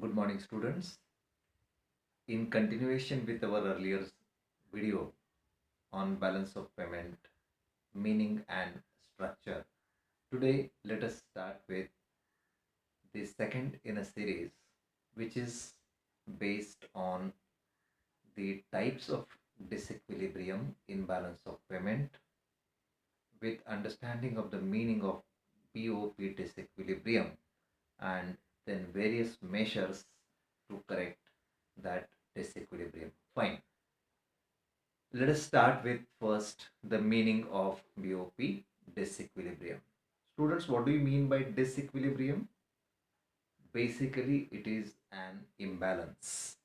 Good morning, students. In continuation with our earlier video on balance of payment, meaning and structure, today let us start with the second in a series, which is based on the types of disequilibrium in balance of payment with understanding of the meaning of BOP disequilibrium and then various measures to correct that disequilibrium. Fine. Let us start with first the meaning of BOP disequilibrium. Students, what do you mean by disequilibrium? Basically, it is an imbalance.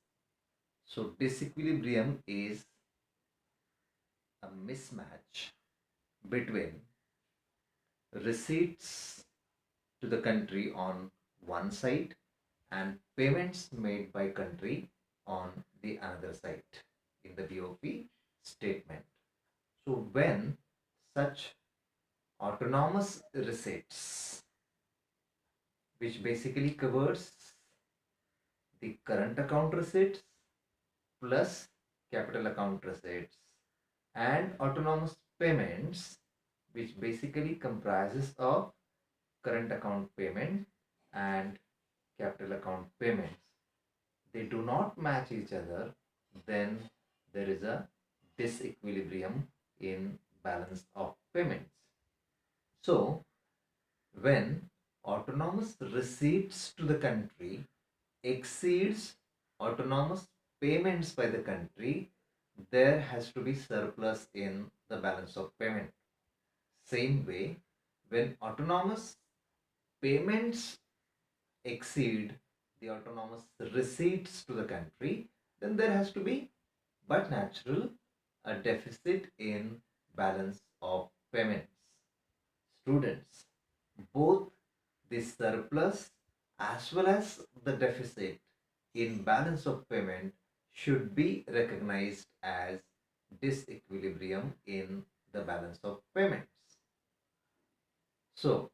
So, disequilibrium is a mismatch between receipts to the country on one side and payments made by country on the another side in the BOP statement. So when such autonomous receipts, which basically covers the current account receipts plus capital account receipts, and autonomous payments, which basically comprises of current account payment and capital account payments, they do not match each other, then there is a disequilibrium in balance of payments. So when autonomous receipts to the country exceeds autonomous payments by the country, there has to be surplus in the balance of payment. Same way, when autonomous payments exceed the autonomous receipts to the country, then there has to be, but natural, a deficit in balance of payments. Students, both the surplus as well as the deficit in balance of payment should be recognized as disequilibrium in the balance of payments. So,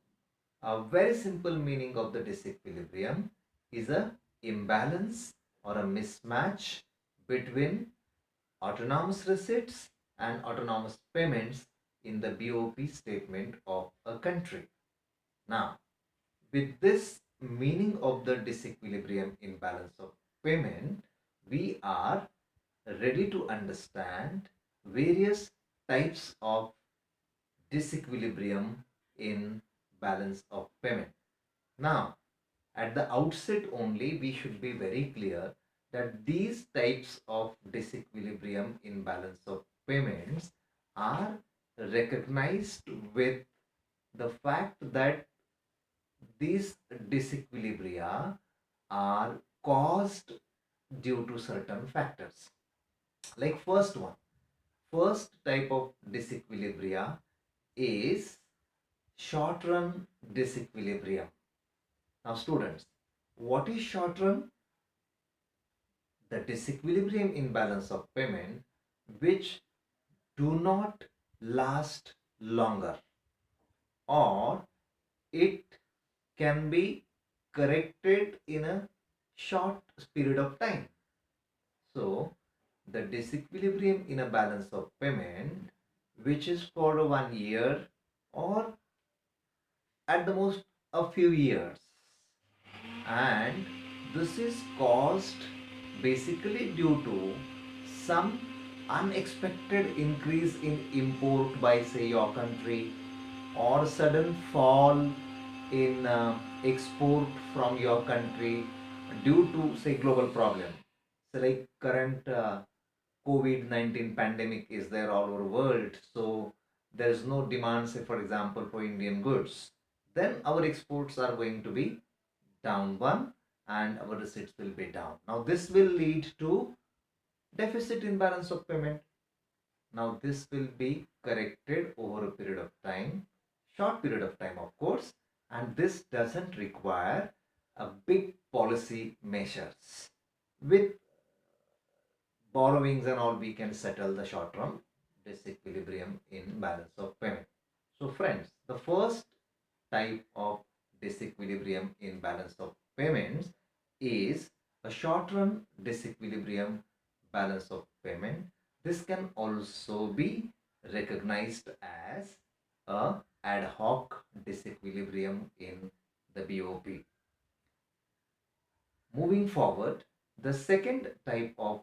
a very simple meaning of the disequilibrium is a imbalance or a mismatch between autonomous receipts and autonomous payments in the BOP statement of a country. Now, with this meaning of the disequilibrium in balance of payment, we are ready to understand various types of disequilibrium in balance of payment. Now, at the outset only, we should be very clear that these types of disequilibrium in balance of payments are recognized with the fact that these disequilibria are caused due to certain factors. Like first type of disequilibria is short run disequilibrium. Now students, what is short run? The disequilibrium in balance of payment which do not last longer, or it can be corrected in a short period of time. So the disequilibrium in a balance of payment which is for 1 year or at the most a few years, and this is caused basically due to some unexpected increase in import by say your country, or sudden fall in export from your country due to say global problem. So like current COVID-19 pandemic is there all over world, so there's no demand say for example for Indian goods, then our exports are going to be down one and our receipts will be down. Now this will lead to deficit in balance of payment. Now this will be corrected over a period of time, short period of time of course, and this doesn't require a big policy measures. With borrowings and all we can settle the short term disequilibrium in balance of payment. So friends, the first type of disequilibrium in balance of payments is a short-run disequilibrium balance of payment. This can also be recognized as a ad hoc disequilibrium in the BOP. Moving forward, the second type of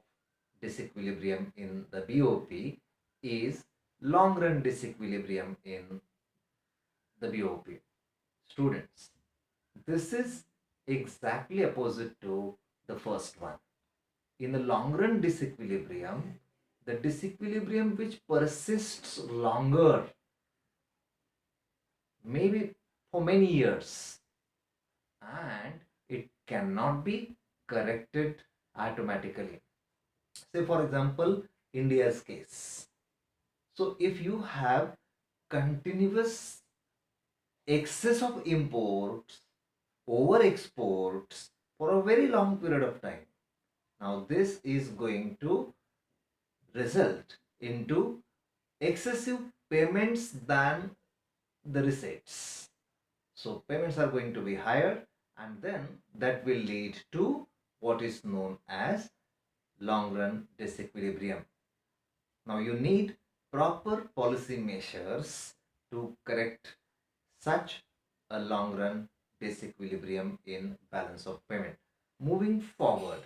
disequilibrium in the BOP is long-run disequilibrium in the BOP. Students, this is exactly opposite to the first one. In the long-run disequilibrium, the disequilibrium which persists longer, maybe for many years, and it cannot be corrected automatically. Say for example, India's case. So if you have continuous excess of imports, over exports for a very long period of time, now this is going to result into excessive payments than the receipts. So payments are going to be higher, and then that will lead to what is known as long run disequilibrium. Now you need proper policy measures to correct such a long run disequilibrium in balance of payment. Moving forward,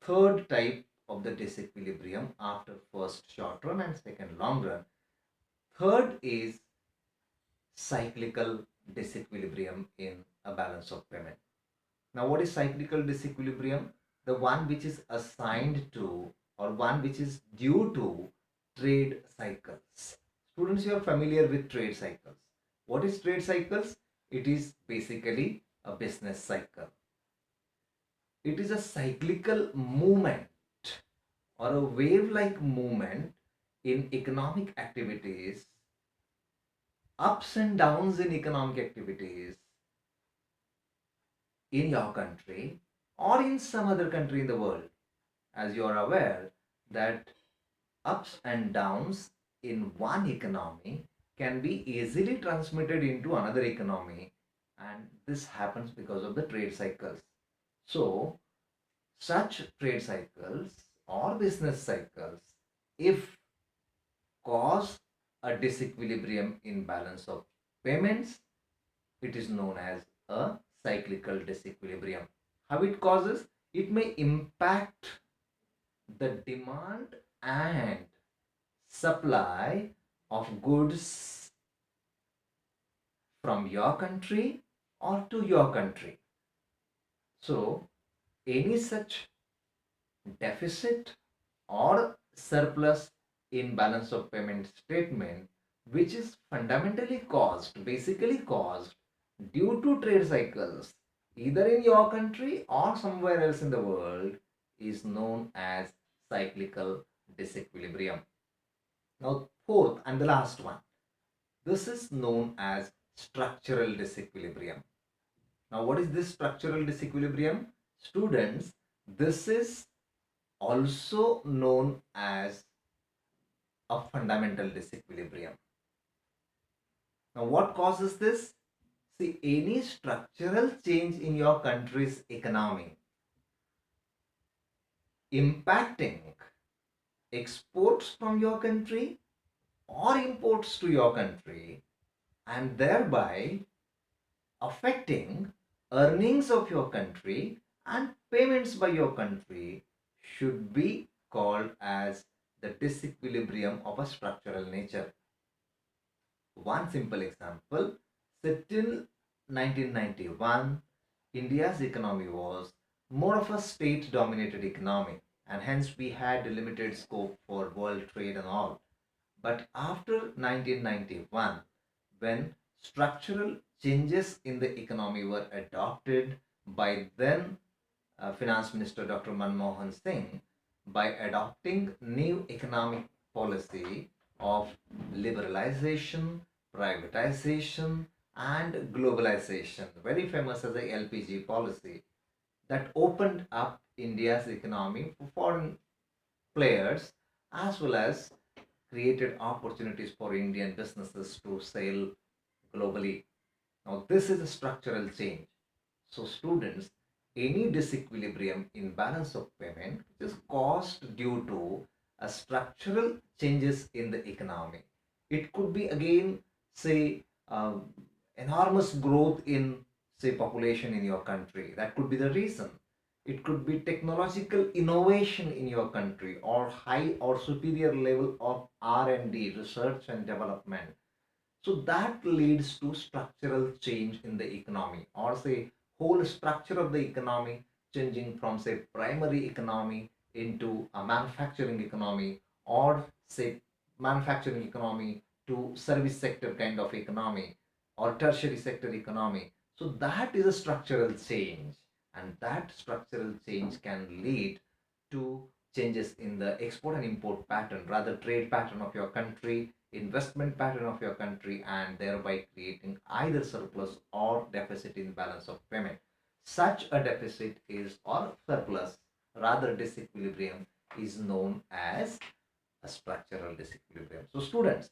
third type of the disequilibrium after first short run and second long run. Third is cyclical disequilibrium in a balance of payment. Now, what is cyclical disequilibrium? The one which is assigned to or one which is due to trade cycles. Students, you are familiar with trade cycles. What is trade cycles? It is basically a business cycle. It is a cyclical movement or a wave-like movement in economic activities, ups and downs in economic activities in your country or in some other country in the world. As you are aware that ups and downs in one economy can be easily transmitted into another economy, and this happens because of the trade cycles. So such trade cycles or business cycles, if cause a disequilibrium in balance of payments, it is known as a cyclical disequilibrium. How it causes? It may impact the demand and supply of goods from your country or to your country. So, any such deficit or surplus in balance of payment statement, which is fundamentally caused, basically caused due to trade cycles, either in your country or somewhere else in the world, is known as cyclical disequilibrium. Now, fourth and the last one, this is known as structural disequilibrium. Now, what is this structural disequilibrium? Students, this is also known as a fundamental disequilibrium. Now, what causes this? See, any structural change in your country's economy impacting exports from your country or imports to your country, and thereby affecting earnings of your country and payments by your country, should be called as the disequilibrium of a structural nature. One simple example, say till 1991, India's economy was more of a state dominated economy, and hence we had limited scope for world trade and all. But after 1991, when structural changes in the economy were adopted by then Finance Minister Dr. Manmohan Singh, by adopting new economic policy of liberalization, privatization, and globalization, very famous as the LPG policy, that opened up India's economy for foreign players, as well as created opportunities for Indian businesses to sail globally. Now, this is a structural change. So, students, any disequilibrium in balance of payment which is caused due to a structural changes in the economy. It could be again, say, enormous growth in, say, population in your country. That could be the reason. It could be technological innovation in your country, or high or superior level of R&D, research and development. So that leads to structural change in the economy, or say whole structure of the economy changing from, say, primary economy into a manufacturing economy, or say manufacturing economy to service sector kind of economy, or tertiary sector economy. So that is a structural change, and that structural change can lead to changes in the export and import pattern, rather trade pattern of your country, investment pattern of your country, and thereby creating either surplus or deficit in balance of payment. Such a deficit is, or surplus, rather disequilibrium, is known as a structural disequilibrium. So students,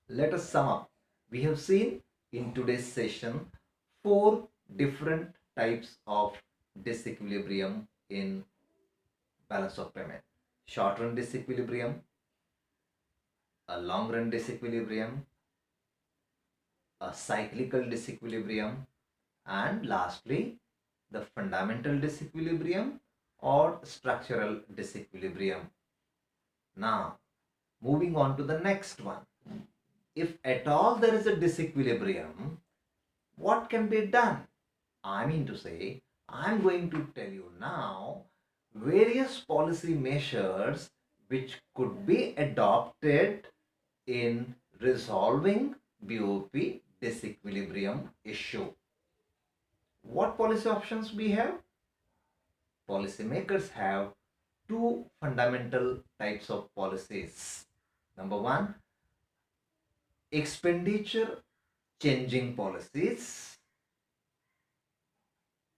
let us sum up. We have seen in today's session four different types of disequilibrium in balance of payment: short run disequilibrium, a long run disequilibrium, a cyclical disequilibrium, and lastly, the fundamental disequilibrium or structural disequilibrium. Now, moving on to the next one. If at all there is a disequilibrium, what can be done? I mean to say, I'm going to tell you now various policy measures which could be adopted in resolving BOP disequilibrium issue. What policy options we have? Policymakers have two fundamental types of policies. Number one, expenditure changing policies,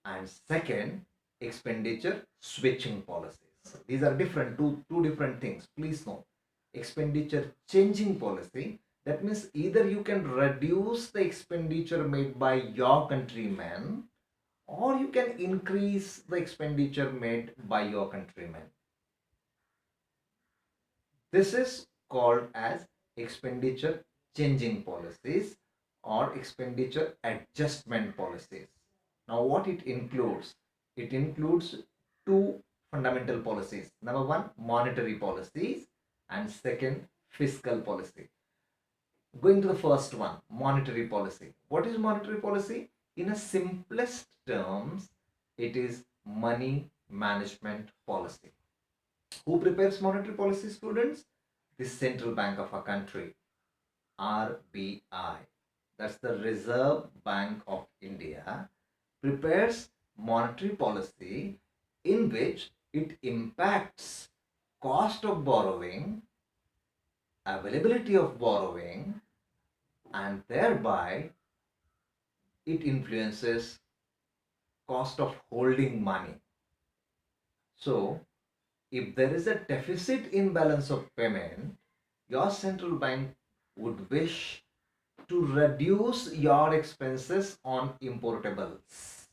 and second, expenditure switching policies. These are different, two different things. Please know, expenditure changing policy, that means either you can reduce the expenditure made by your countrymen, or you can increase the expenditure made by your countrymen. This is called as expenditure changing policies or expenditure adjustment policies. Now what it includes? It includes two fundamental policies. Number one, monetary policies, and second, fiscal policy. Going to the first one, monetary policy. What is monetary policy? In a simplest terms, it is money management policy. Who prepares monetary policy, students? The central bank of a country, RBI. That's the Reserve Bank of India, prepares monetary policy in which it impacts cost of borrowing, availability of borrowing, and thereby it influences cost of holding money. So if there is a deficit in balance of payment, your central bank would wish to reduce your expenses on importables,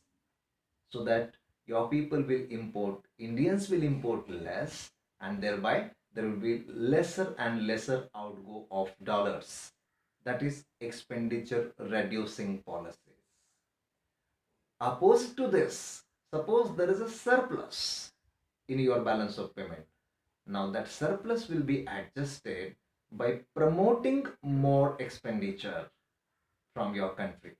so that your people will import, Indians will import less, and thereby there will be lesser and lesser outgo of dollars. That is expenditure reducing policies. Opposite to this, suppose there is a surplus in your balance of payment. Now that surplus will be adjusted by promoting more expenditure from your country.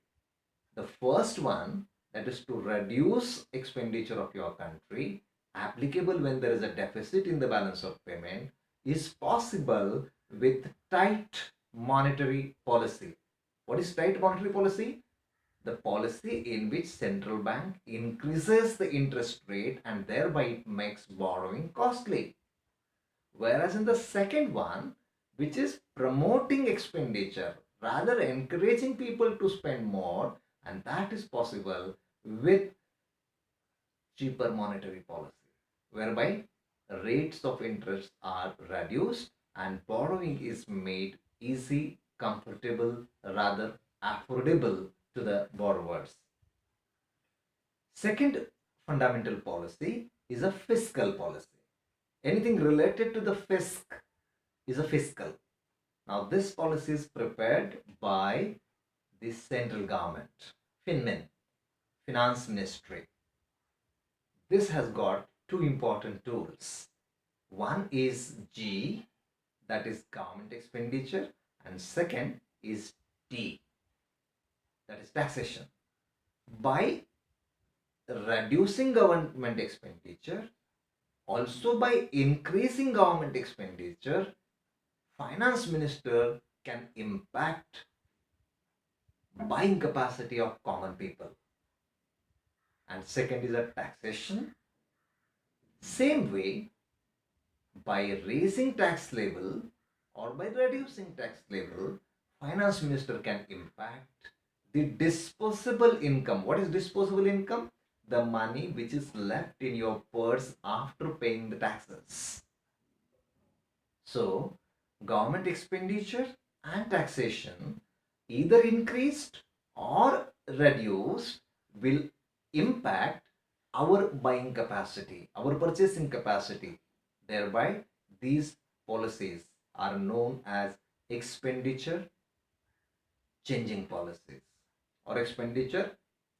The first one, that is to reduce expenditure of your country, applicable when there is a deficit in the balance of payment, is possible with tight monetary policy. What is tight monetary policy? The policy in which central bank increases the interest rate and thereby it makes borrowing costly. Whereas in the second one, which is promoting expenditure, rather encouraging people to spend more, and that is possible with cheaper monetary policy, whereby rates of interest are reduced and borrowing is made easy, comfortable, rather affordable to the borrowers. Second fundamental policy is a fiscal policy. Anything related to the fisc is a fiscal. Now this policy is prepared by the central government, FinMin, Finance Ministry. This has got two important tools. One is G, that is government expenditure, and second is T, that is taxation. By reducing government expenditure, also by increasing government expenditure, finance minister can impact buying capacity of common people. And second is a taxation. Same way, by raising tax level or by reducing tax level, finance minister can impact the disposable income. What is disposable income? The money which is left in your purse after paying the taxes. So government expenditure and taxation, either increased or reduced, will impact our buying capacity, our purchasing capacity. Thereby, these policies are known as expenditure changing policies or expenditure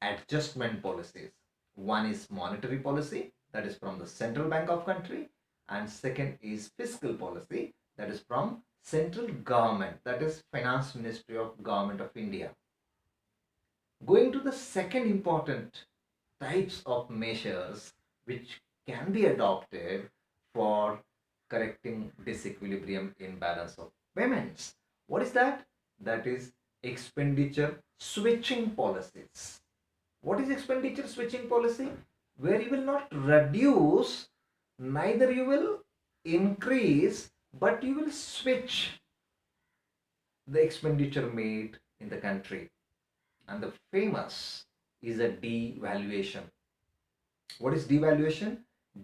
adjustment policies. One is monetary policy, that is from the central bank of country, and second is fiscal policy, that is from central government, that is Finance Ministry of Government of India. Going to the second important types of measures which can be adopted for correcting disequilibrium in balance of payments. What is that? That is expenditure switching policies. What is expenditure switching policy? Where you will not reduce, neither you will increase, but you will switch the expenditure made in the country. And the famous is a devaluation. What is devaluation?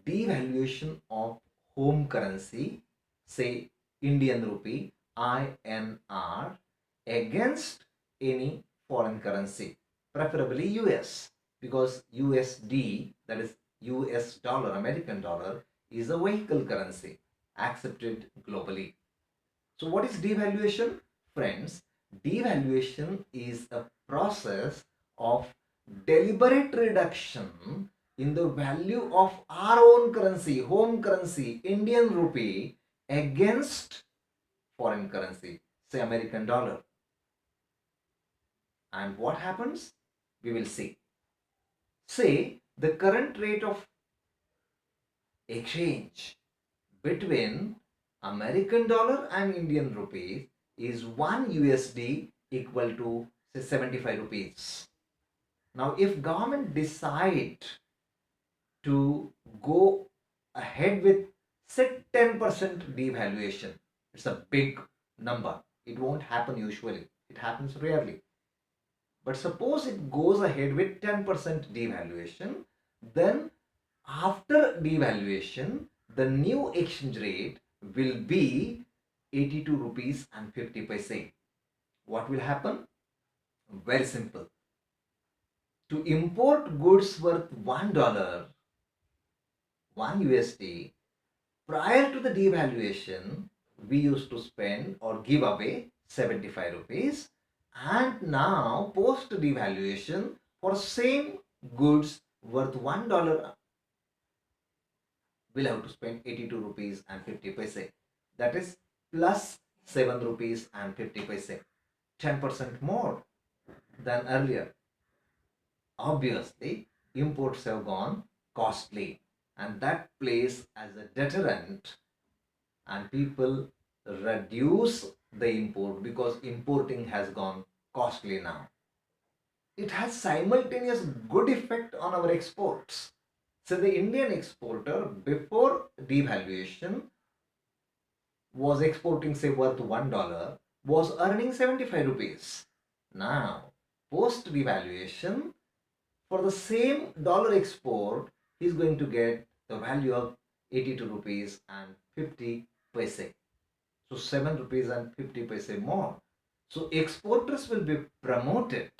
Devaluation of home currency, say Indian rupee, INR, against any foreign currency, preferably US, because USD, that is US dollar, American dollar, is a vehicle currency accepted globally. So what is devaluation? Friends, devaluation is a process of deliberate reduction in the value of our own currency, home currency, Indian rupee, against foreign currency, say American dollar. And what happens? We will see. Say the current rate of exchange between American dollar and Indian rupees is 1 USD equal to say 75 rupees. Now if government decide to go ahead with say 10% devaluation, it's a big number. It won't happen usually. It happens rarely. But suppose it goes ahead with 10% devaluation, then after devaluation, the new exchange rate will be 82 rupees and 50 paise. What will happen? Very simple. To import goods worth $1, 1 USD, prior to the devaluation, we used to spend or give away 75 rupees. And now, post devaluation, for same goods worth $1, we'll have to spend 82 rupees and 50 paise. That is plus 7 rupees and 50 paise. 10% more than earlier. Obviously, imports have gone costly, and that plays as a deterrent, and people reduce the import because importing has gone costly now. It has simultaneous good effect on our exports. So the Indian exporter before devaluation was exporting say worth $1, was earning 75 rupees. Now post devaluation, for the same dollar export, he is going to get the value of 82 rupees and 50 paise. So 7 rupees and 50 paise more. So exporters will be promoted,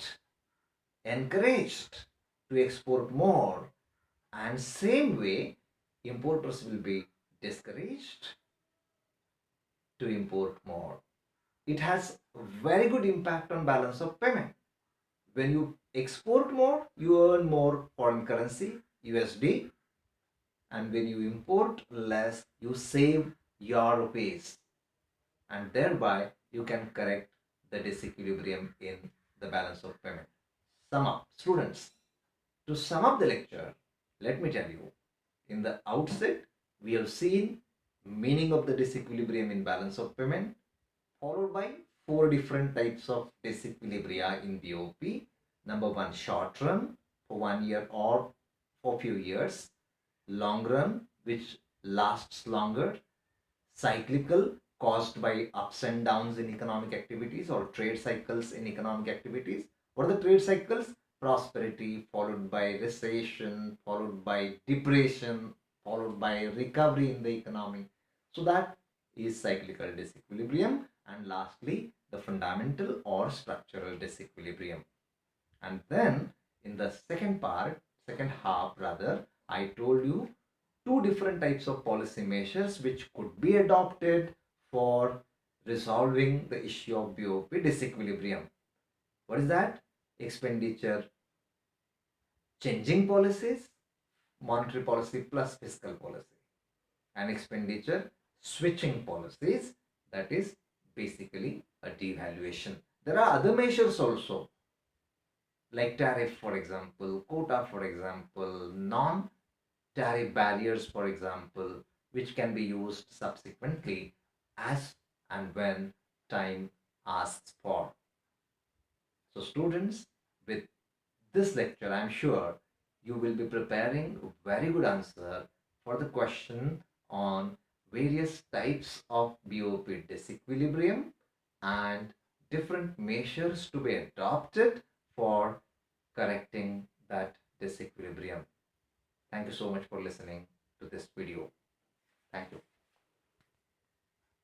encouraged to export more, And same way, importers will be discouraged to import more. It has very good impact on balance of payment. When you export more, you earn more foreign currency, USD, and when you import less, you save your rupees, and thereby you can correct the disequilibrium in the balance of payment. Sum up, students. To sum up the lecture, let me tell you, in the outset, we have seen meaning of the disequilibrium in balance of payment, followed by four different types of disequilibria in BOP. Number one, short run for 1 year or for few years, long run, which lasts longer, cyclical, caused by ups and downs in economic activities or trade cycles in economic activities. What are the trade cycles? Prosperity followed by recession, followed by depression, followed by recovery in the economy. So that is cyclical disequilibrium. And lastly, the fundamental or structural disequilibrium. And then in the second half rather, I told you two different types of policy measures which could be adopted for resolving the issue of BOP disequilibrium. What is that? Expenditure changing policies, monetary policy plus fiscal policy, and expenditure switching policies, that is basically a devaluation. There are other measures also, like tariff, for example, quota, for example, non tariff barriers, for example, which can be used subsequently as and when time asks for. So, students, with this lecture, I'm sure you will be preparing a very good answer for the question on various types of BOP disequilibrium and different measures to be adopted for correcting that disequilibrium. Thank you so much for listening to this video. Thank you.